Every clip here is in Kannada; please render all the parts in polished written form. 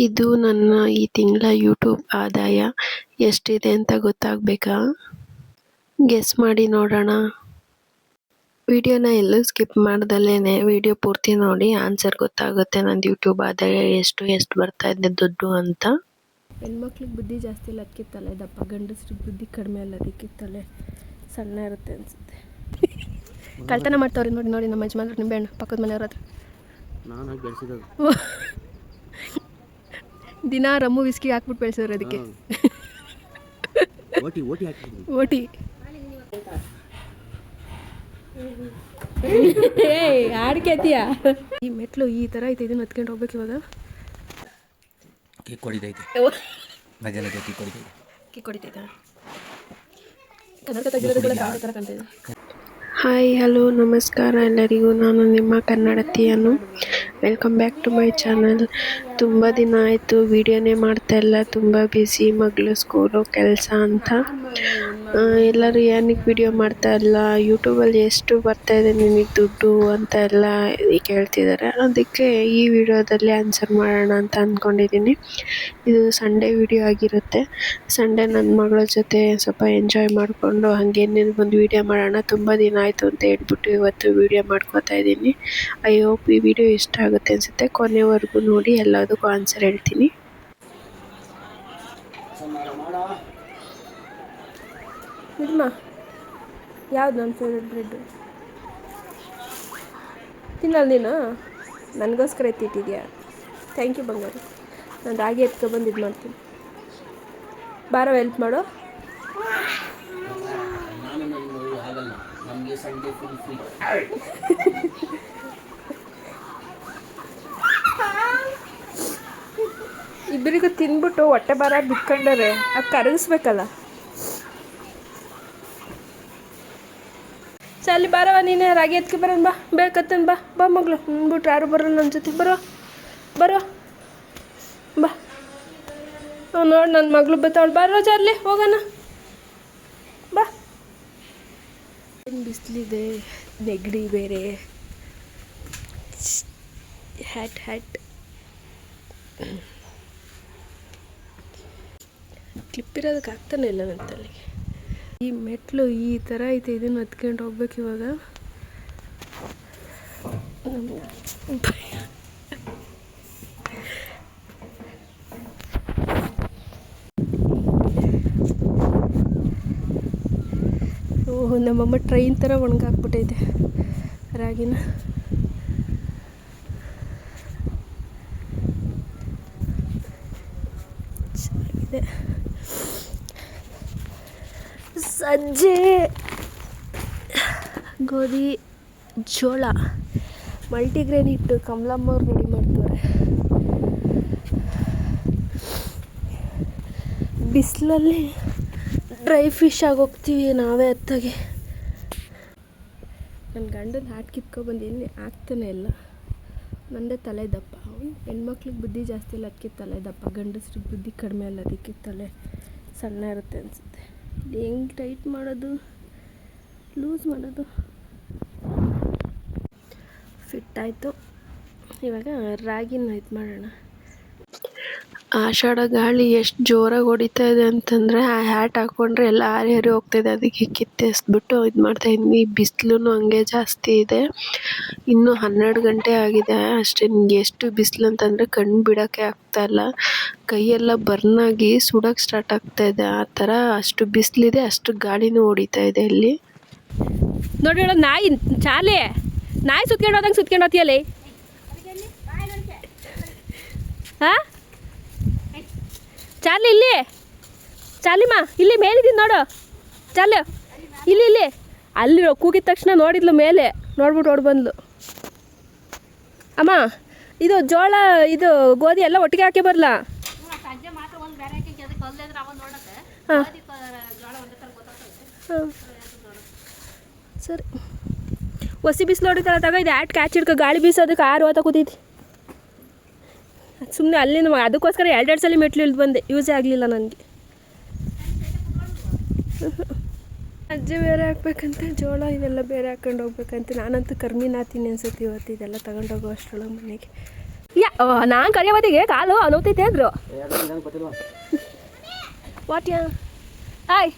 ಇದು ನನ್ನ ಈ ತಿಂಗಳ ಯೂಟ್ಯೂಬ್ ಆದಾಯ ಎಷ್ಟಿದೆ ಅಂತ ಗೊತ್ತಾಗಬೇಕಾ? ಗೆಸ್ ಮಾಡಿ ನೋಡೋಣ. ವಿಡಿಯೋನ ಎಲ್ಲೂ ಸ್ಕಿಪ್ ಮಾಡ್ದಲೇ ವಿಡಿಯೋ ಪೂರ್ತಿ ನೋಡಿ ಆನ್ಸರ್ ಗೊತ್ತಾಗುತ್ತೆ ನಂದು ಯೂಟ್ಯೂಬ್ ಆದಾಯ ಎಷ್ಟು ಬರ್ತಾ ಇದೆ ದುಡ್ಡು ಅಂತ. ಹೆಣ್ಮಕ್ಳಿಗೆ ಬುದ್ಧಿ ಜಾಸ್ತಿ ಇಲ್ಲ, ಅದಕ್ಕೆ ತಲೆ ದಪ್ಪ. ಗಂಡಸ್ರಿಗೆ ಬುದ್ಧಿ ಕಡಿಮೆ ಅಲ್ಲ, ಅದಕ್ಕೆ ತಲೆ ಸಣ್ಣ ಇರುತ್ತೆ ಅನಿಸುತ್ತೆ. ಕಳ್ತನ ಮಾಡ್ತಾವ್ರಿ ನೋಡಿ ನೋಡಿ ನಮ್ಮ ಯಜಮಾನ್ರು ನಿಂಬೆ ಹಣ್ಣು ಪಕ್ಕದ ಮನೆಯವ್ರ ಹತ್ರ. ದಿನ ರಮ್ಮು ವಿಸ್ಕಿ ಹಾಕ್ಬಿಟ್ಟು ಬೆಳೆಸಿದ್ರು ಅದಕ್ಕೆ. ಓಟಿ ಆಡ್ಕೇತೀಯ. ಈ ಮೆಟ್ಲು ಈ ಥರ ಐತೆ, ಇದನ್ನ ಹತ್ಕೊಂಡು ಹೋಗ್ಬೇಕು ಇವಾಗ. ಕಿಕ್ ಹೊಡಿತೈತೆ ಕನ್ನಡ ತೆಗೆದಿರೋದು ಥರ ಕಾಣ್ತಿದೆ. ಹಾಯ್ ಹಲೋ ನಮಸ್ಕಾರ ಎಲ್ಲರಿಗೂ, ನಾನು ನಿಮ್ಮ ಕನ್ನಡತಿಯನ್ನು. Welcome back to my channel. ತುಂಬ ದಿನ ಆಯಿತು ವಿಡಿಯೋನೇ ಮಾಡ್ತಾಯಿಲ್ಲ, ತುಂಬ ಬ್ಯುಸಿ, ಮಗಳು ಸ್ಕೂಲು ಕೆಲಸ ಅಂತ. ಎಲ್ಲರೂ ಏನಕ್ಕೆ ವಿಡಿಯೋ ಮಾಡ್ತಾಯಿಲ್ಲ, ಯೂಟ್ಯೂಬಲ್ಲಿ ಎಷ್ಟು ಬರ್ತಾಯಿದೆ ನಿನಗೆ ದುಡ್ಡು ಅಂತ ಎಲ್ಲ ಕೇಳ್ತಿದ್ದಾರೆ. ಅದಕ್ಕೆ ಈ ವಿಡಿಯೋದಲ್ಲಿ ಆನ್ಸರ್ ಮಾಡೋಣ ಅಂತ ಅಂದ್ಕೊಂಡಿದ್ದೀನಿ. ಇದು ಸಂಡೇ ವಿಡಿಯೋ ಆಗಿರುತ್ತೆ. ಸಂಡೇ ನನ್ನ ಮಗಳ ಜೊತೆ ಸ್ವಲ್ಪ ಎಂಜಾಯ್ ಮಾಡಿಕೊಂಡು ಹಾಗೇನೇನು ಒಂದು ವಿಡಿಯೋ ಮಾಡೋಣ, ತುಂಬ ದಿನ ಆಯಿತು ಅಂತ ಹೇಳ್ಬಿಟ್ಟು ಇವತ್ತು ವಿಡಿಯೋ ಮಾಡ್ಕೋತಾ ಇದ್ದೀನಿ. ಐ ಹೋಪ್ ಈ ವಿಡಿಯೋ ಇಷ್ಟ ಆಗುತ್ತೆ ಅನಿಸುತ್ತೆ. ಕೊನೆವರೆಗೂ ನೋಡಿ, ಎಲ್ಲದಕ್ಕೂ ಆನ್ಸರ್ ಹೇಳ್ತೀನಿ. ಯಾವ್ದು ನನ್ನ ಫೇವ್ರೆಟ್ ಬ್ರೆಡ್ಡು? ತಿನ್ನಲ್ಲ ನೀನು? ನನಗೋಸ್ಕರ ಎತ್ತಿಟ್ಟಿದ್ಯಾ? ಥ್ಯಾಂಕ್ ಯು ಬಂಗಾರು. ನಾನು ರಾಗಿ ಎತ್ಕೊಬಂದು ಇದು ಮಾಡ್ತೀನಿ. ಬಾರೋ ಹೆಲ್ಪ್ ಮಾಡು. ಇಬ್ಬರಿಗೂ ತಿನ್ಬಿಟ್ಟು ಹೊಟ್ಟೆ ಭಾರ ಬಿಟ್ಕೊಂಡರೆ ಅದು ಕರಗಿಸ್ಬೇಕಲ್ಲ. ಸಲ್ಲಿ ಬಾರವ, ನೀನೇ ರಾಗಿ ಎತ್ಕೆ ಬರೋಣ. ಬಾ ಬೇಕತ್ತನ್, ಬಾ ಬಾ ಮಗಳು. ಅಂದ್ಬಿಟ್ರೆ ಯಾರು ಬರೋಲ್ಲ ನನ್ನ ಜೊತೆ. ಬರೋ ಬರೋ ಬಾ. ನೋಡಿ ನನ್ನ ಮಗಳು ಬತ್ತಾವಳು. ಬರೋ ಚಾರ್ಲಿ ಹೋಗೋಣ ಬಾ. ಏನು ಬಿಸಿಲಿದೆ, ನೆಗಡಿ ಬೇರೆ. ಹ್ಯಾಟ್ ಕ್ಲಿಪ್ ಇರೋದಕ್ಕೆ ಆಗ್ತಾನೆ ಇಲ್ಲ ನನ್ನ ತಲೆಗೆ. ಈ ಮೆಟ್ಲು ಈ ಥರ ಐತೆ, ಇದನ್ನು ಹತ್ಕೊಂಡು ಹೋಗ್ಬೇಕು ಇವಾಗ. ಓಹ್, ನಮ್ಮಮ್ಮ ಟ್ರೈನ್ ಥರ ಒಣಗಾಕ್ಬಿಟ್ಟೈತೆ ರಾಗಿನ. ಚೆನ್ನಾಗಿದೆ. ಸಜ್ಜೆ, ಗೋಧಿ, ಜೋಳ, ಮಲ್ಟಿಗ್ರೇನ್ ಹಿಟ್ಟು ಕಮಲಮ್ಮವ್ರು ರೆಡಿ ಮಾಡ್ತಾರೆ. ಬಿಸಿಲಲ್ಲಿ ಡ್ರೈ ಫಿಶ್ ಆಗೋಗ್ತೀವಿ ನಾವೇ ಅತ್ತಾಗೆ. ನನ್ನ ಗಂಡನ ಹಾಟ್ ಕಿತ್ಕೊಬಂದು ಎಲ್ಲಿ ಆಗ್ತಾನೆ ಇಲ್ಲ. ನನ್ನದೇ ತಲೆ ದಪ್ಪ. ಹೆಣ್ಮಕ್ಳಿಗೆ ಬುದ್ಧಿ ಜಾಸ್ತಿ ಇಲ್ಲ, ಅದಕ್ಕೆ ತಲೆ ದಪ್ಪ. ಗಂಡಸ್ರಿಗೆ ಬುದ್ಧಿ ಕಡಿಮೆ ಅಲ್ಲ, ಅದಕ್ಕೆ ತಲೆ ಸಣ್ಣ ಇರುತ್ತೆ ಅನಿಸುತ್ತೆ. ಇದು ಹೆಂಗೆ ಟೈಟ್ ಮಾಡೋದು, ಲೂಸ್ ಮಾಡೋದು? ಫಿಟ್ ಆಯಿತು. ಇವಾಗ ರಾಗಿನ ಇದು ಮಾಡೋಣ. ಆಷಾಢ ಗಾಳಿ ಎಷ್ಟು ಜೋರಾಗಿ ಹೊಡಿತಾ ಇದೆ ಅಂತಂದರೆ ಆ ಹ್ಯಾಟ್ ಹಾಕ್ಕೊಂಡ್ರೆ ಎಲ್ಲ ಹಾರಿ ಹೋಗ್ತಾಯಿದೆ. ಅದಕ್ಕೆ ಕಿತ್ತೆಸ್ಬಿಟ್ಟು ಇದು ಮಾಡ್ತಾಯಿದ್ದೀನಿ. ಬಿಸಿಲು ಹಂಗೆ ಜಾಸ್ತಿ ಇದೆ. ಇನ್ನೂ 12 ಗಂಟೆ ಆಗಿದೆ ಅಷ್ಟೇ. ನಿಮಗೆ ಎಷ್ಟು ಬಿಸಿಲು ಅಂತಂದರೆ ಕಣ್ಣು ಬಿಡೋಕ್ಕೆ ಆಗ್ತಾಯಿಲ್ಲ. ಕೈಯೆಲ್ಲ ಬರ್ನಾಗಿ ಸುಡೋಕ್ಕೆ ಸ್ಟಾರ್ಟ್ ಆಗ್ತಾಯಿದೆ. ಆ ಥರ ಅಷ್ಟು ಬಿಸಿಲಿದೆ, ಅಷ್ಟು ಗಾಳಿನೂ ಹೊಡಿತಾ ಇದೆ ಇಲ್ಲಿ. ನೋಡಿ ಹೇಳೋ ನಾಯಿ ಚಾಲೆ, ನಾಯಿ ಸುತ್ಕೊಂಡು ಹೋದಂಗೆ ಸುತ್ಕೊಂಡು ಹೋಗ್ತೀಯಲ್ಲಿ. ಹಾಂ ಚಾಲಿ, ಇಲ್ಲಿ ಚಾಲಿಮ್ಮ, ಇಲ್ಲಿ ಮೇಲಿದ್ದೀನಿ ನೋಡು. ಚಾಲು ಇಲ್ಲಿ ಅಲ್ಲಿ ಕೂಗಿದ ತಕ್ಷಣ ನೋಡಿದ್ಲು ಮೇಲೆ, ನೋಡ್ಬಿಟ್ಟು ಓಡಿ ಬಂದ್ಲು. ಅಮ್ಮ, ಇದು ಜೋಳ, ಇದು ಗೋಧಿ ಎಲ್ಲ ಒಟ್ಟಿಗೆ ಹಾಕಿ ಬರಲಾ? ಹಾಂ ಹಾಂ ಸರಿ. ಹೊಸಿ ಬಿಸಿಲು ಹೊಡಿತಾರ ತಗೋ. ಇದು ಆಟ್ ಕ್ಯಾಚ್ ಹಿಡ್ಕೊ, ಗಾಳಿ ಬೀಸೋದಕ್ಕೆ ಆರು ಹೋತ ಕೂತೈತಿ. ಸುಮ್ಮನೆ ಅಲ್ಲಿಂದ ಅದಕ್ಕೋಸ್ಕರ 2 ಸಲ ಮೆಟ್ಲು ಇಳಿದು ಬಂದೆ. ಯೂಸೇ ಆಗಲಿಲ್ಲ ನನಗೆ. ಅಜ್ಜೆ ಬೇರೆ ಹಾಕ್ಬೇಕಂತ, ಜೋಳ ಇವೆಲ್ಲ ಬೇರೆ ಹಾಕ್ಕೊಂಡು ಹೋಗ್ಬೇಕಂತ. ನಾನಂತೂ ಕರ್ಮಿ ನಾತೀನಿ ಅನ್ಸುತ್ತೆ ಇವತ್ತು. ಇದೆಲ್ಲ ತಗೊಂಡೋಗೋ ಅಷ್ಟರೊಳಗೆ ಮನೆಗೆ ಯಾ ನಾನು ಕರಿಯವತ್ತಿಗೆ ಕಾಲು ನೋವ್ತೈತೆ ಅಂದ್ರು ವಾಟ್ ಯಾ ಹಾಯ್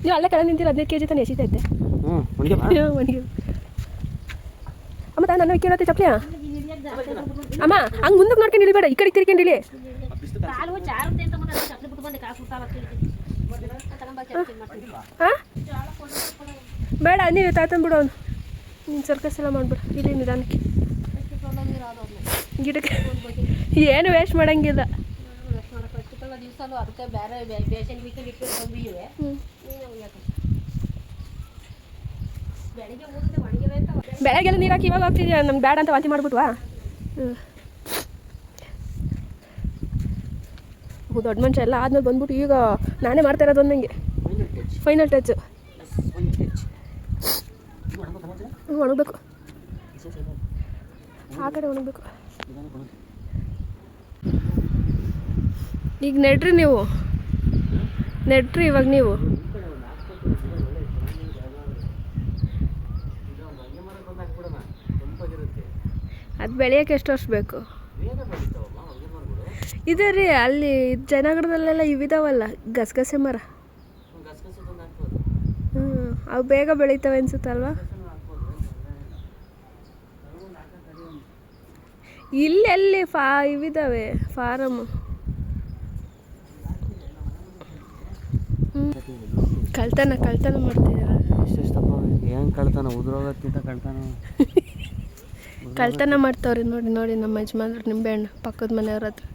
ನೀವು ಅಲ್ಲೇ ಕೆಳಗೆ ನಿಂತಿರ 15 kg ತಾನೆ ಎಸಿತೈತೆ ಅಮ್ಮ ತಾನು ನನ್ನ ಕೇಳತ್ತೆ ಚಪ್ಲಿಯ ಅಮ್ಮ ಹಂಗೆ ಮುಂದಕ್ಕೆ ನೋಡ್ಕೊಂಡು ಇಳಿಬೇಡ ಈ ಕಡೆ ತಿರ್ಕೊಂಡು ಇಳಿ ಹಾಂ ಬೇಡ ನೀವು ತಾತನ್ ಬಿಡು ಅವನು ನೀನು ಸರ್ಕಸ್ ಎಲ್ಲ ಮಾಡ್ಬಿಡು ಇಲ್ಲಿ ನಿಧಾನಕ್ಕೆ ಗಿಡಕ್ಕೆ ಏನು ವೇಸ್ಟ್ ಮಾಡಂಗಿಲ್ಲ ಬೆಳಗ್ಗೆಲ್ಲ ನೀರು ಹಾಕಿ ಇವಾಗ ಹೋಗ್ತಿದ್ಯಾ ನಮ್ಗೆ ಬೇಡ ಅಂತ ವಾಂತಿ ಮಾಡ್ಬಿಟ್ವಾ ದೊಡ್ಡ ಮನುಷ್ಯ ಎಲ್ಲ ಆದ್ಮೇಲೆ ಬಂದ್ಬಿಟ್ಟು ಈಗ ನಾನೇ ಮಾಡ್ತಾ ಇರೋದು ನನಗೆ ಫೈನಲ್ ಟಚ್ ಒಣಗಬೇಕು ಆ ಕಡೆ ಒಣಗಬೇಕು ಈಗ ನೆಡ್ರಿ ನೀವು ನೆಡ್ರಿ ಇವಾಗ ನೀವು ಅದು ಬೆಳೆಯೋಕ್ಕೆ ಎಷ್ಟು ವರ್ಷ ಬೇಕು ಇದೆ ರೀ ಅಲ್ಲಿ ಜನಗರದಲ್ಲೆಲ್ಲ ಇವಿದಾವಲ್ಲ ಗಸಗಸೆ ಮರ ಅವು ಬೇಗ ಬೆಳೀತವೆ ಅನ್ಸುತ್ತಲ್ವಾ ಇಲ್ಲೆಲ್ಲಿ ಇವಿದಾವೆ ಫಾರಮ್ ಕಳ್ತನ ಮಾಡ್ತಿದ್ದೀರ ಕಳ್ತನ ಮಾಡ್ತಾವ್ರಿ ನೋಡಿ ನಮ್ಮ ಯಜಮಾನ್ರು ನಿಂಬೆಹಣ್ಣು ಪಕ್ಕದ ಮನೆಯವ್ರ ಹತ್ರ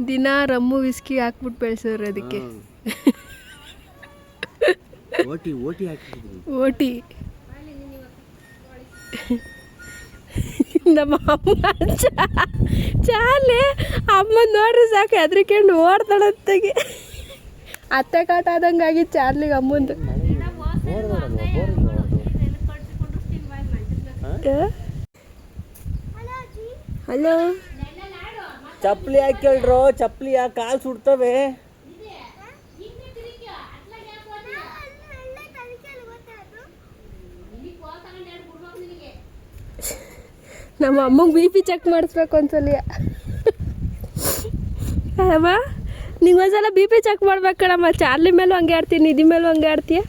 ದಿನ ರಮ್ಮು ವಿಸ್ಕಿ ಹಾಕ್ಬಿಟ್ಟು ಬೆಳೆಸಿದ್ರಿ ಅದಕ್ಕೆ ಓಟಿ ನಮ್ಮ ಅಮ್ಮ ಚಾಲೆ ಅಮ್ಮ ನೋಡ್ರಿ ಸಾಕು ಹೆದ್ರಿಕೊಂಡು ಓಡ್ತಾಳತ್ತಾಗೆ ಅತ್ತೆ ಕಾಟ ಆದಂಗಾಗಿ ಚಾರ್ಲಿಗೆ ಅಮ್ಮಂದು ಹಲೋ ಚಪ್ಪಲಿ ಹಾಕ್ಯಳ್ರೋ ಚಪ್ಪಲಿ ಕಾಲು ಸುಡ್ತವೆ ನಮ್ಮ ಅಮ್ಮಂಗೆ ಬಿ ಪಿ ಚೆಕ್ ಮಾಡಿಸ್ಬೇಕು ಒಂದ್ಸಲ ಅಮ್ಮ ನಿಂಗೆ ಒಂದ್ಸಲ ಬಿ ಪಿ ಚೆಕ್ ಮಾಡ್ಬೇಕು ಕಣಮ್ಮ ಚಾರ್ಲಿ ಮೇಲೂ ಹಂಗೆ ಆಡ್ತೀನಿ ನಿಧಿ ಮೇಲೂ ಹಂಗೆ ಆಡ್ತೀಯ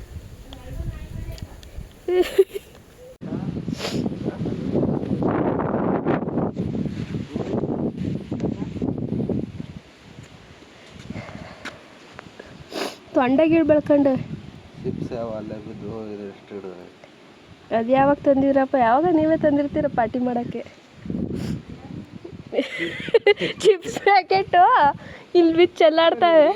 ತೊಂಡೆ ಗಿಡ ಬೆಳ್ಕೊಂಡು ಅದು ಯಾವಾಗ ತಂದಿದ್ರಪ್ಪ ಯಾವಾಗ ನೀವೇ ತಂದಿರ್ತೀರ ಪಾರ್ಟಿ ಮಾಡೋಕ್ಕೆ ಚಿಪ್ಸ್ ಪ್ಯಾಕೆಟು ಇಲ್ಲಿ ಬಿಚ್ಚ ಚೆಲ್ಲಾಡ್ತಾವೆ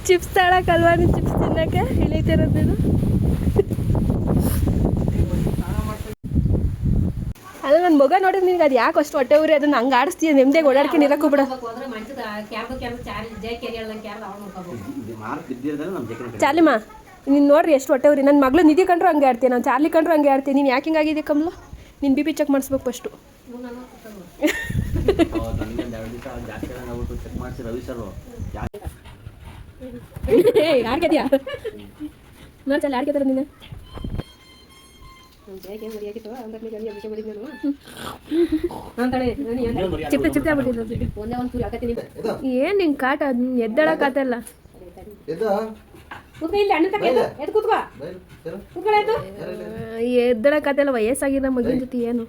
ಚಿಪ್ಸ್ ತಳಕಲ್ವಾ ನೀವು ಚಿಪ್ಸ್ ತಿನ್ನಕ್ಕೆ ಇಳಿತಿರೋದು ಅದು ನನ್ನ ಮಗ ನೋಡಿದ್ರೆ ನಿನಗೆ ಅದು ಯಾಕೆ ಅಷ್ಟು ಹೊಟ್ಟೆ ಉರಿ ಅದನ್ನ ಹಂಗೆ ಆಡಿಸ್ತೀಯ ನೆಮ್ಮದಿಯಾಗಿ ಓಡಾಡ್ಕೊಂಡು ಇರಕ್ಕೆ ಬಿಡ ಚಾರ್ಲಿಮಾ ನೀನು ನೋಡ್ರಿ ಎಷ್ಟು ಹೊಟ್ಟೆ ಉರಿ ನನ್ನ ಮಗಳು ನಿಧಿ ಕಂಡ್ರು ಹಂಗೆ ಆಡ್ತೀನಿ ನಾನು ಚಾರ್ಲಿ ಕಂಡ್ರು ಹಂಗೆ ಆಡ್ತೀನಿ ನೀನು ಯಾಕೆ ಹಿಂಗಾಗಿದೆ ಕಮ್ಲು ನೀನು ಬಿ ಪಿ ಚೆಕ್ ಮಾಡಿಸ್ಬೇಕು ಫಸ್ಟು ಆಡ್ಕದ್ಯಾ ನೋಡಿ ಚಲ್ಲ ಆಡ್ಕತಾರ ನೀನು ಏನ್ ನಿಂಗೆ ಕಾಟ ಎದ್ದಳಕಾತಲ್ಲ ಎದ್ದಳಕಾತಲ್ಲ ವಯಸ್ಸಾಗಿರೋ ಮಗಿನ ಜೊತೆ ಏನು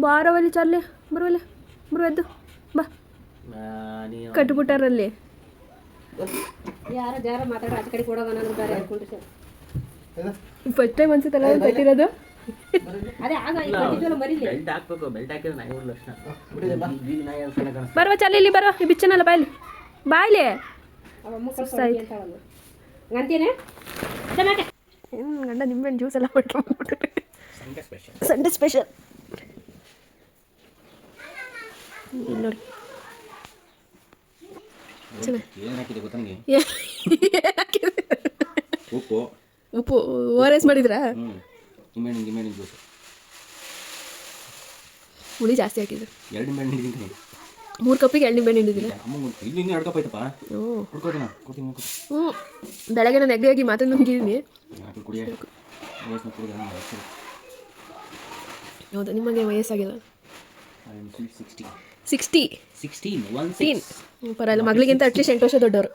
ಬಾರವಲ್ಲಿ ಚಾರ್ಲಿ ಬರುವಲ್ಲ ಬರು ಎದ್ದು ಬಾ ಕಟ್ಬಿಟ್ಟಾರಲ್ಲಿ ಯಾರ ಜಾರ ಮಾತಾಡ ಆಚೆ ಕಡೆ ಕೊಡೋಣ ಬೇರೆ ಹೇಳ್ಕೊಂಡ್ರಿ ಸರ್ ಫಸ್ಟ್ ಟೈಮ್ ಅನ್ಸುತ್ತಲ್ಲ ಕಟ್ಟಿರೋದು ಅದೇ ಬರುವ ಚಾಲಿ ಇಲ್ಲಿ ಬರುವ ಈ ಬಿಚ್ಚನಲ್ಲ ಬಾಯ್ಲಿ ಬಾಯ್ಲಿ ಗಂಡ ನಿಂಬೆಹಣ್ಣು ಜ್ಯೂಸ್ ಎಲ್ಲ ಮಾಡ್ಕೊಂಡ್ಬಿಟ್ಟು ಸಂಡೇ ಸ್ಪೆಷಲ್ ನೋಡಿ ಉಪ್ಪು ಓ ಆರ್ ಎಸ್ ಮಾಡಿದ್ರಾ ನಿಂಬೆಹಣ್ಣಿನ ಜ್ಯೂಸು ಹುಳಿ ಜಾಸ್ತಿ ಹಾಕಿದ್ರು. 2 ನಿಂಬೆಹಣ್ಣು ಹಿಡಿದಿದ್ದೀನಿ. 3 ಕಪ್ಪಿಗೆ 2 ನಿಂಬೆಹಣ್ಣು ಹಿಡಿದಿಲ್ಲ. ಅಮ್ಮ ಇಲ್ಲಿ 2 ಕಪ್ ಆಯ್ತಪ್ಪ. ಕುಡ್ಕೋತೀನಿ. ಬೆಳಗ್ಗೆ ನಾನು ನೆಗಡಿಯಾಗಿ ಮಾತ್ರ ನುಂಗಿದ್ದೀನಿ. ಹೌದಾ, ನಿಮಗೆ ವಯಸ್ಸಾಗಿಲ್ಲ? 16 ಪರವಾಗಿಲ್ಲ, ಮಗಳಿಗಿಂತ ಅಟ್ಲೀಸ್ಟ್ 8 ವರ್ಷ ದೊಡ್ಡವರು.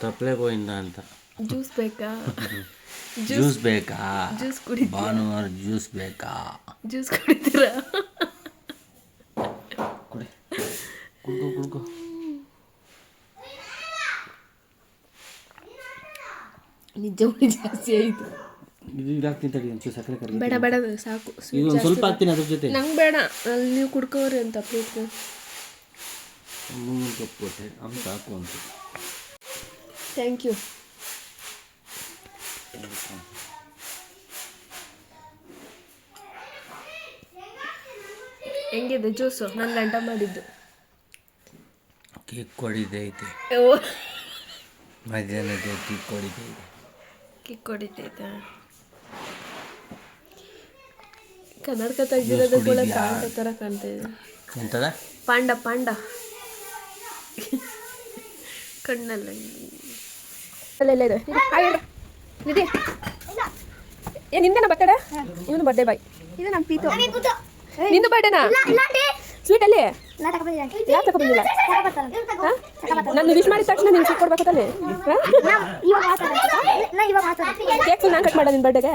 ತಪ್ಪಲೆ ಗೋಯಿಂದ ಅಂತ. ಜ್ಯೂಸ್ ಬೇಕಾ? ಜ್ಯೂಸ್ ಬೇಕಾ? ಜ್ಯೂಸ್ ಕುಡಿ. ಭಾನುವಾರ ಜ್ಯೂಸ್ ಬೇಕಾ? ಜ್ಯೂಸ್ ಕುಡಿತೀರಾ? ಕುಡ್ಕೋ. ನಿಜ ಹುಳಿ ಜಾಸ್ತಿ ಆಯಿತು. ಇದು ಹಾಕ್ತೀನಿ ತಡಿ, ಒಂಚೂರು ಸಕ್ಕರೆ ಕರಗಿ. ಬೇಡ ಸಾಕು. ಇದು ಒಂದು ಸ್ವಲ್ಪ ಹಾಕ್ತೀನಿ ಅದ್ರ ಜೊತೆ. ನಂಗೆ ಬೇಡ, ಅಲ್ಲಿ ನೀವು ಕುಡ್ಕೋರಿ ಅಂತ ಪ್ಲೇಟ್ಗೆ. 3 ಕಪ್ ಕೊಟ್ಟೆ ಅಂತ ಸಾಕು ಅಂತ. Thank you. ಹೆಂಗಿದೆ ಜ್ಯೂಸು? ನಾನು ಗಂಟ ಮಾಡಿದ್ದು. ಕೇಕ್ ಹೊಡಿದೈತೆ. ಮಧ್ಯಾಹ್ನದ ಕೇಕ್ ಹೊಡಿದೈತೆ. ಕಿಕ್ ಹೊಡಿತೈತೆ. ಕನ್ನಡಕ ತೆಗ್ದಿರೋದು ಕೂಡ ಪಾಂಡ ಥರ ಕಾಣ್ತಾ ಇದೆ. ಎಂತದ? ಪಾಂಡ ಕಣ್ಣಲ್ಲ ಅಲ್ಲೆಲ್ಲ ಇದೆ. ನಿಧಿ, ನಿಂದೇನ ಬರ್ತಡ? ಇವನು ಬರ್ಡೇ ಬಾಯ್. ಇದು ನಮ್ಮ ಪೀತು. ನಿಂದು ಬರ್ಡೇನಾ? ಸ್ವೀಟಲ್ಲಿ ಯಾರು ತಗೊಂಡಿಲ್ಲ? ನಾನು ವಿಶ್ ಮಾಡಿದ ತಕ್ಷಣ ನೀನು ಸ್ವೀಟ್ ಕೊಡ್ಬೇಕಲ್ಲಿ. ಕೇಕ್ ನಾನು ಕಟ್ ಮಾಡ ನಿನ್ನ ಬರ್ಡೇಗೆ.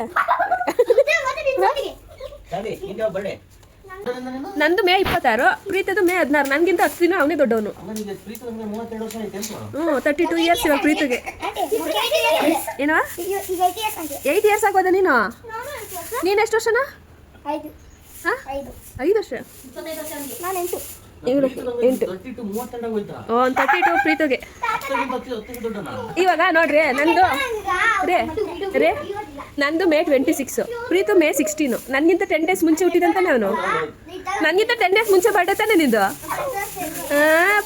ನಂದು ಮೇ 26, ಪ್ರೀತದು ಮೇ 16. ನನಗಿಂತ 10 ದಿನ ಅವನೇ ದೊಡ್ಡವನು. 32 ಇಯರ್ಸ್ ಇವಾಗ ಪ್ರೀತಿಗೆ. ಏನೋ 8 ಇಯರ್ಸ್ ಆಗೋದ? ನೀನು ಎಷ್ಟು ವರ್ಷನಾ? 5 ವರ್ಷ. 32 ಪ್ರೀತಿಗೆ. ಇವಾಗ ನೋಡ್ರಿ, ನಂದು ಮೇ 26, ಪ್ರೀತು ಮೇ 16. ನನಗಿಂತ 10 ಡೇಸ್ ಮುಂಚೆ ಹುಟ್ಟಿದಂತಾನೆ ಅವನು. ನನಗಿಂತ 10 ಡೇಸ್ ಮುಂಚೆ ಬರ್ಡೇ ತಾನೆ ನಿಂದು.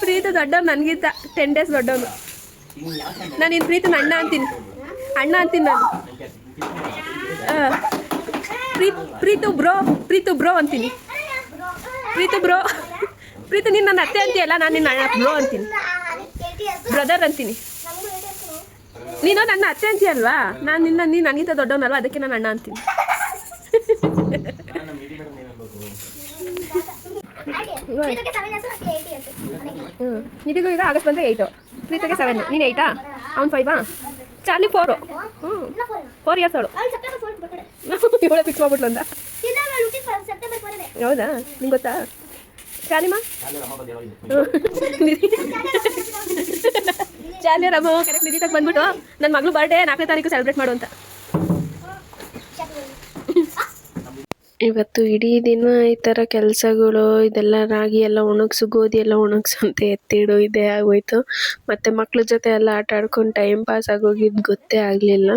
ಪ್ರೀತು ದೊಡ್ಡವನು, ನನಗಿಂತ 10 ಡೇಸ್ ದೊಡ್ಡವನು. ನಾನು ಇನ್ನು ಪ್ರೀತನ ಅಣ್ಣ ಅಂತೀನಿ ನಾನು. ಪ್ರೀತು ಬ್ರೋ ಅಂತೀನಿ. ಪ್ರೀತು ನೀನು ನನ್ನ ಅತ್ತೆ ಅಂತೀಯಲ್ಲ, ನಾನು ನಿನ್ನ ಅಣ್ಣ ಬ್ರೋ ಅಂತೀನಿ, ಬ್ರದರ್ ಅಂತೀನಿ. ನೀನು ನನ್ನ ಅತ್ತೆ ಅಂತೀಯಲ್ವಾ, ನೀನು ನನಗಿಂತ ದೊಡ್ಡವನಲ್ವಾ, ಅದಕ್ಕೆ ನಾನು ಅಣ್ಣ ಅಂತೀನಿ. ನಿಧಿಗೂ ಈಗ ಆಗಸ್ಟ್ ಬಂದರೆ 8, ಪ್ರೀತಿಗೆ 7. ನೀನು 8, ಅವ್ನು 5. ಚಾರ್ಲಿ 4. 4 ಇಯರ್ಸ್ ಅವಳು. ಇವಳೆ ಫಿಕ್ಸ್ ಮಾಡ್ಬಿಟ್ಲು ಅಂತ. ಹೌದಾ, ನಿಂಗೆ ಗೊತ್ತಾ? ಚಾಲಿಮಾ ಚಾಲಿ ರಮ್ಮ ಕರೆಕ್ಟ್ ನಿಧಿ ತಗ ಬಂದ್ಬಿಟ್ಟು ನನ್ನ ಮಗಳು ಬರ್ಡೇ 4ನೇ ತಾರೀಕು ಸೆಲೆಬ್ರೇಟ್ ಮಾಡು ಅಂತ. ಇವತ್ತು ಇಡೀ ದಿನ ಈ ಥರ ಕೆಲಸಗಳು, ಇದೆಲ್ಲ ರಾಗಿ ಎಲ್ಲ ಒಣಗಿಸು, ಗೋಧಿ ಎಲ್ಲ ಒಣಗಿಸು ಅಂತ ಎತ್ತಿಡು, ಇದೇ ಆಗೋಯ್ತು. ಮತ್ತು ಮಕ್ಳ ಜೊತೆ ಎಲ್ಲ ಆಟ ಆಡ್ಕೊಂಡು ಟೈಮ್ ಪಾಸ್ ಆಗೋಗಿದ್ದು ಗೊತ್ತೇ ಆಗಲಿಲ್ಲ.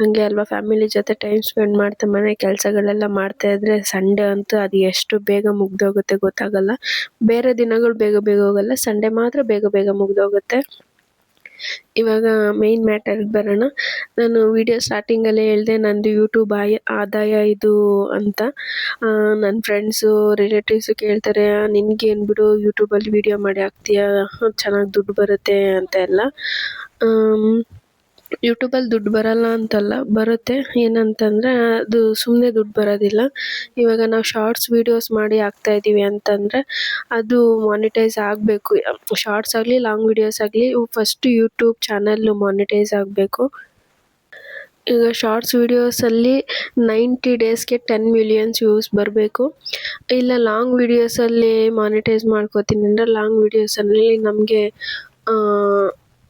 ಹಾಗೆ ಅಲ್ವಾ, ಫ್ಯಾಮಿಲಿ ಜೊತೆ ಟೈಮ್ ಸ್ಪೆಂಡ್ ಮಾಡ್ತಾ ಮನೆ ಕೆಲಸಗಳೆಲ್ಲ ಮಾಡ್ತಾಯಿದ್ರೆ ಸಂಡೇ ಅಂತೂ ಅದು ಎಷ್ಟು ಬೇಗ ಮುಗ್ದೋಗುತ್ತೆ ಗೊತ್ತಾಗಲ್ಲ. ಬೇರೆ ದಿನಗಳು ಬೇಗ ಹೋಗಲ್ಲ, ಸಂಡೇ ಮಾತ್ರ ಬೇಗ ಮುಗ್ದೋಗುತ್ತೆ. ಇವಾಗ ಮೇಯ್ನ್ ಮ್ಯಾಟರ್ಗೆ ಬರೋಣ. ನಾನು ವಿಡಿಯೋ ಸ್ಟಾರ್ಟಿಂಗಲ್ಲೇ ಹೇಳಿದೆ ನಂದು ಯೂಟ್ಯೂಬ್ ಆದಾಯ ಇದು ಅಂತ. ನನ್ನ ಫ್ರೆಂಡ್ಸು ರಿಲೇಟಿವ್ಸು ಕೇಳ್ತಾರೆ, ನಿನಗೇನು ಬಿಡು ಯೂಟ್ಯೂಬಲ್ಲಿ ವಿಡಿಯೋ ಮಾಡಿ ಹಾಕ್ತೀಯ, ಚೆನ್ನಾಗಿ ದುಡ್ಡು ಬರುತ್ತೆ ಅಂತ ಎಲ್ಲ. ಯೂಟ್ಯೂಬಲ್ಲಿ ದುಡ್ಡು ಬರಲ್ಲ ಅಂತಲ್ಲ, ಬರುತ್ತೆ. ಏನಂತಂದರೆ ಅದು ಸುಮ್ಮನೆ ದುಡ್ಡು ಬರೋದಿಲ್ಲ. ಇವಾಗ ನಾವು ಶಾರ್ಟ್ಸ್ ವೀಡಿಯೋಸ್ ಮಾಡಿ ಹಾಕ್ತಾಯಿದ್ದೀವಿ ಅಂತಂದರೆ ಅದು ಮಾನಿಟೈಸ್ ಆಗಬೇಕು. ಶಾರ್ಟ್ಸ್ ಆಗಲಿ ಲಾಂಗ್ ವೀಡಿಯೋಸ್ ಆಗಲಿ, ಫಸ್ಟ್ ಯೂಟ್ಯೂಬ್ ಚಾನಲ್ಲು ಮಾನಿಟೈಸ್ ಆಗಬೇಕು. ಈಗ ಶಾರ್ಟ್ಸ್ ವೀಡಿಯೋಸಲ್ಲಿ 90 ಡೇಸ್ಗೆ 10 ಮಿಲಿಯನ್ಸ್ ವ್ಯೂಸ್ ಬರಬೇಕು. ಇಲ್ಲ ಲಾಂಗ್ ವೀಡಿಯೋಸಲ್ಲಿ ಮಾನಿಟೈಸ್ ಮಾಡ್ಕೋತೀನಿ ಅಂದರೆ ಲಾಂಗ್ ವೀಡಿಯೋಸಲ್ಲಿ ನಮಗೆ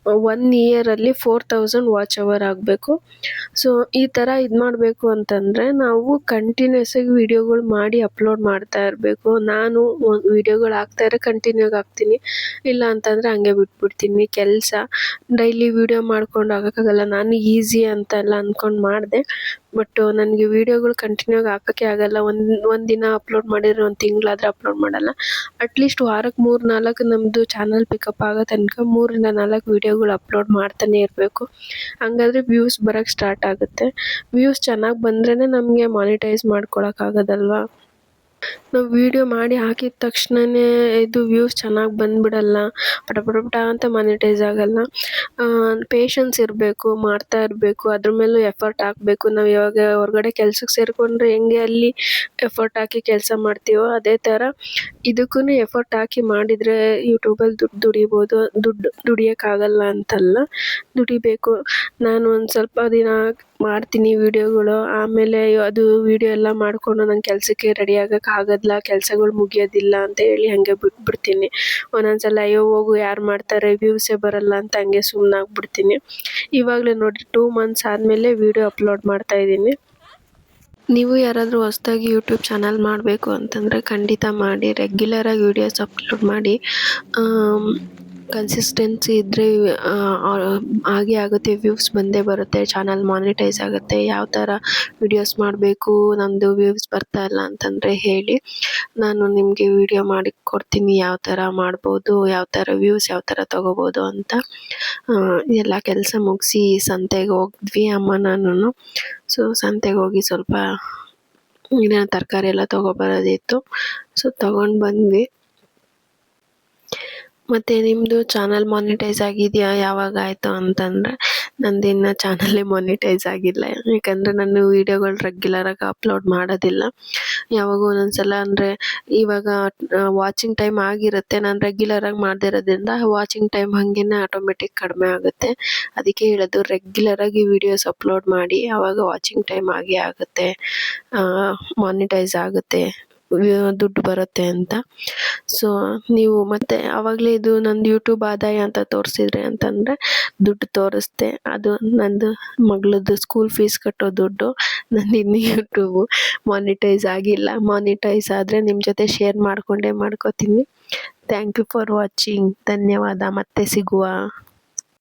1 ಇಯರಲ್ಲಿ 4000 ವಾಚ್ ಅವರ್ ಆಗಬೇಕು. ಸೊ ಈ ಥರ ಇದು ಮಾಡಬೇಕು ಅಂತಂದರೆ ನಾವು ಕಂಟಿನ್ಯೂಸ್ ಆಗಿ ವೀಡಿಯೋಗಳು ಮಾಡಿ ಅಪ್ಲೋಡ್ ಮಾಡ್ತಾ ಇರಬೇಕು. ನಾನು ವೀಡಿಯೋಗಳು ಹಾಕ್ತಾಯಿದ್ರೆ ಕಂಟಿನ್ಯೂ ಹಾಕ್ತೀನಿ, ಇಲ್ಲ ಅಂತಂದರೆ ಹಂಗೆ ಬಿಟ್ಬಿಡ್ತೀನಿ. ಕೆಲಸ ಡೈಲಿ ವೀಡಿಯೋ ಮಾಡ್ಕೊಂಡು ಆಗೋಕ್ಕಾಗಲ್ಲ. ನಾನು ಈಸಿ ಅಂತೆಲ್ಲ ಅಂದ್ಕೊಂಡು ಮಾಡಿದೆ, ಬಟ್ ನನಗೆ ವೀಡಿಯೋಗಳು ಕಂಟಿನ್ಯೂ ಆಗಿ ಹಾಕೋಕ್ಕೆ ಆಗಲ್ಲ. ಒಂದು ದಿನ ಅಪ್ಲೋಡ್ ಮಾಡಿದರೆ ಒಂದು ತಿಂಗಳಾದರೆ ಅಪ್ಲೋಡ್ ಮಾಡಲ್ಲ. ಅಟ್ಲೀಸ್ಟ್ ವಾರಕ್ಕೆ 3-4 ನಮ್ಮದು ಚಾನಲ್ ಪಿಕಪ್ ಆಗೋ ತನಕ 3-4 ವೀಡಿಯೋಗಳು ಅಪ್ಲೋಡ್ ಮಾಡ್ತಾನೆ ಇರಬೇಕು. ಹಂಗಾದ್ರೆ ವ್ಯೂಸ್ ಬರೋಕ್ಕೆ ಸ್ಟಾರ್ಟ್ ಆಗುತ್ತೆ. ವ್ಯೂಸ್ ಚೆನ್ನಾಗಿ ಬಂದ್ರೇ ನಮಗೆ ಮಾನಿಟೈಸ್ ಮಾಡ್ಕೊಳಕ್ಕಾಗೋದಲ್ವಾ. ನಾವು ವೀಡಿಯೋ ಮಾಡಿ ಹಾಕಿದ ತಕ್ಷಣವೇ ಇದು ವ್ಯೂಸ್ ಚೆನ್ನಾಗಿ ಬಂದುಬಿಡಲ್ಲ, ಪಟ ಪಟ ಪಟ ಅಂತ ಮಾನಿಟೈಸ್ ಆಗಲ್ಲ. ಪೇಷನ್ಸ್ ಇರಬೇಕು, ಮಾಡ್ತಾ ಇರಬೇಕು, ಅದ್ರ ಮೇಲೂ ಎಫರ್ಟ್ ಹಾಕಬೇಕು. ನಾವು ಇವಾಗ ಹೊರಗಡೆ ಕೆಲ್ಸಕ್ಕೆ ಸೇರಿಕೊಂಡ್ರೆ ಹೆಂಗೆ ಅಲ್ಲಿ ಎಫರ್ಟ್ ಹಾಕಿ ಕೆಲಸ ಮಾಡ್ತೀವೋ ಅದೇ ಥರ ಇದಕ್ಕೂ ಎಫರ್ಟ್ ಹಾಕಿ ಮಾಡಿದರೆ ಯೂಟ್ಯೂಬಲ್ಲಿ ದುಡ್ಡು ದುಡಿಬೋದು. ದುಡಿಯೋಕ್ಕಾಗಲ್ಲ ಅಂತಲ್ಲ, ದುಡಿಬೇಕು. ನಾನು ಒಂದು ಸ್ವಲ್ಪ ದಿನ ಮಾಡ್ತೀನಿ ವೀಡಿಯೋಗಳು, ಆಮೇಲೆ ಅದು ವೀಡಿಯೋ ಎಲ್ಲ ಮಾಡಿಕೊಂಡು ನಾನು ಕೆಲಸಕ್ಕೆ ರೆಡಿ ಆಗೋಕ್ಕಾಗಲ್ಲ, ಕೆಲಸಗಳು ಮುಗಿಯೋದಿಲ್ಲ ಅಂತ ಹೇಳಿ ಹಾಗೆ ಬಿಟ್ಬಿಡ್ತೀನಿ. ಒಂದೊಂದ್ಸಲ ಅಯ್ಯೋ ಹೋಗು ಯಾರು ಮಾಡ್ತಾರೆ, ವ್ಯೂಸೇ ಬರಲ್ಲ ಅಂತ ಹಂಗೆ ಸುಮ್ಮನಾಗ್ಬಿಡ್ತೀನಿ. ಇವಾಗಲೇ ನೋಡಿ 2 months ಆದಮೇಲೆ ವೀಡಿಯೋ ಅಪ್ಲೋಡ್ ಮಾಡ್ತಾಯಿದ್ದೀನಿ. ನೀವು ಯಾರಾದರೂ ಹೊಸದಾಗಿ ಯೂಟ್ಯೂಬ್ ಚಾನಲ್ ಮಾಡಬೇಕು ಅಂತಂದರೆ ಖಂಡಿತ ಮಾಡಿ. ರೆಗ್ಯುಲರಾಗಿ ವೀಡಿಯೋಸ್ ಅಪ್ಲೋಡ್ ಮಾಡಿ. ಕನ್ಸಿಸ್ಟೆನ್ಸಿ ಇದ್ದರೆ ಹಾಗೆ ಆಗುತ್ತೆ, ವ್ಯೂಸ್ ಬಂದೇ ಬರುತ್ತೆ, ಚಾನಲ್ ಮಾನಿಟೈಸ್ ಆಗುತ್ತೆ. ಯಾವ ಥರ ವೀಡಿಯೋಸ್ ಮಾಡಬೇಕು, ನಮ್ಮದು ವ್ಯೂಸ್ ಬರ್ತಾ ಇಲ್ಲ ಅಂತಂದರೆ ಹೇಳಿ, ನಾನು ನಿಮಗೆ ವೀಡಿಯೋ ಮಾಡಿ ಕೊಡ್ತೀನಿ. ಯಾವ ಥರ ಮಾಡ್ಬೋದು, ಯಾವ ಥರ ವ್ಯೂಸ್ ಯಾವ ಥರ ತೊಗೋಬೋದು ಅಂತ. ಎಲ್ಲ ಕೆಲಸ ಮುಗಿಸಿ ಸಂತೆಗೆ ಹೋಗಿದ್ವಿ ಅಮ್ಮ ನಾನು. ಸೊ ಸಂತೆಗೆ ಹೋಗಿ ಸ್ವಲ್ಪ ತರಕಾರಿ ಎಲ್ಲ ತೊಗೊಬರೋದಿತ್ತು. ಸೊ ತೊಗೊಂಡು ಬಂದ್ವಿ. ಮತ್ತು ನಿಮ್ಮದು ಚಾನಲ್ ಮಾನಿಟೈಸ್ ಆಗಿದೆಯಾ, ಯಾವಾಗ ಆಯಿತು ಅಂತಂದರೆ ನಂದಿನ್ನು ಚಾನಲ್ಲೇ ಮಾನಿಟೈಸ್ ಆಗಿಲ್ಲ. ಯಾಕಂದರೆ ನಾನು ವೀಡಿಯೋಗಳು ರೆಗ್ಯುಲರಾಗಿ ಅಪ್ಲೋಡ್ ಮಾಡೋದಿಲ್ಲ. ಯಾವಾಗೋ ಒಂದೊಂದ್ಸಲ ಅಂದರೆ ಇವಾಗ ವಾಚಿಂಗ್ ಟೈಮ್ ಆಗಿರುತ್ತೆ, ನಾನು ರೆಗ್ಯುಲರಾಗಿ ಮಾಡದೇ ಇರೋದ್ರಿಂದ ವಾಚಿಂಗ್ ಟೈಮ್ ಹಾಗೇ ಆಟೋಮೆಟಿಕ್ ಕಡಿಮೆ ಆಗುತ್ತೆ. ಅದಕ್ಕೆ ಹೇಳೋದು ರೆಗ್ಯುಲರಾಗಿ ವೀಡಿಯೋಸ್ ಅಪ್ಲೋಡ್ ಮಾಡಿ, ಆವಾಗ ವಾಚಿಂಗ್ ಟೈಮ್ ಆಗೇ ಆಗುತ್ತೆ, ಮಾನಿಟೈಸ್ ಆಗುತ್ತೆ, ದುಡ್ಡು ಬರುತ್ತೆ ಅಂತ. ಸೊ ನೀವು ಮತ್ತೆ ಆವಾಗಲೇ ಇದು ನಂದು ಯೂಟ್ಯೂಬ್ ಆದಾಯ ಅಂತ ತೋರಿಸಿದ್ರಿ ಅಂತಂದರೆ ದುಡ್ಡು ತೋರಿಸ್ದೆ. ಅದು ನಂದು ಮಗಳದ್ದು ಸ್ಕೂಲ್ ಫೀಸ್ ಕಟ್ಟೋ ದುಡ್ಡು. ನಂದು ಇನ್ನೂ ಯೂಟ್ಯೂಬು ಮಾನಿಟೈಸ್ ಆಗಿಲ್ಲ. ಮಾನಿಟೈಸ್ ಆದರೆ ನಿಮ್ಮ ಜೊತೆ ಶೇರ್ ಮಾಡ್ಕೊತೀನಿ. Thank you for watching. ಧನ್ಯವಾದ. ಮತ್ತೆ ಸಿಗುವ.